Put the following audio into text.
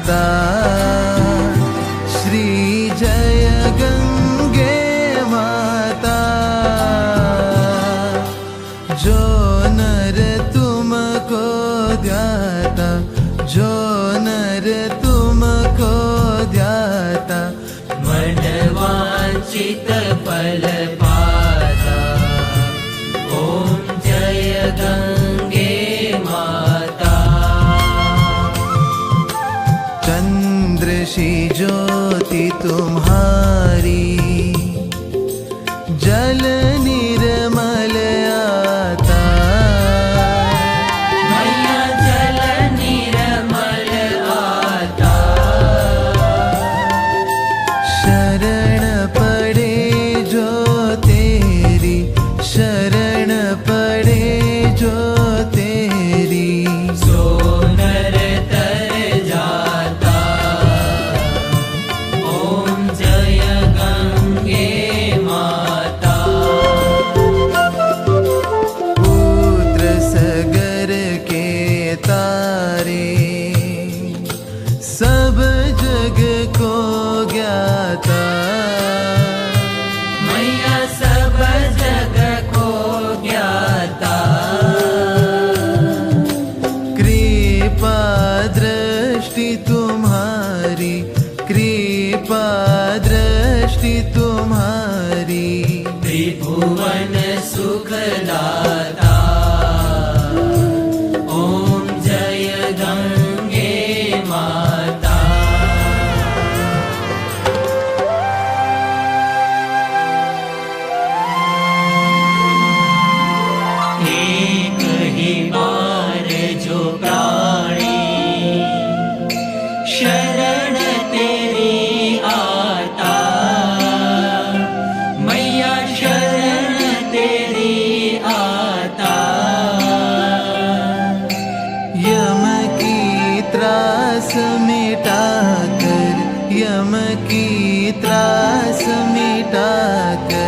माता श्री जय गंगे माता। जो नर तुमको ध्याता, जो नर तुमको ध्याता, मन वांछित फल पाता। ओम जय गंगे माता। चंद्र सी ज्योति तुम्हारी, जल निर्मल आता। मैया जल निर्मल आता। शरण पड़े जो तेरी, शरण पड़े जो तेरी, सो नर तर जाता। ओम जय गंगे माता। पुत्र सगर के तारे, सब जग को ज्ञाता। मैया सब जग को ज्ञाता। कृपा दृष्टि तुम्हारी, कृपा दृष्टि तुम्हारी, त्रिभुवन सुखदाता। ओम जय गंगे माता। एक ही बार जो प्राणी शरण तेरी आता। मैया शरण तेरी आता। यम की त्रास मिटा कर, यम की त्रास मिटा कर,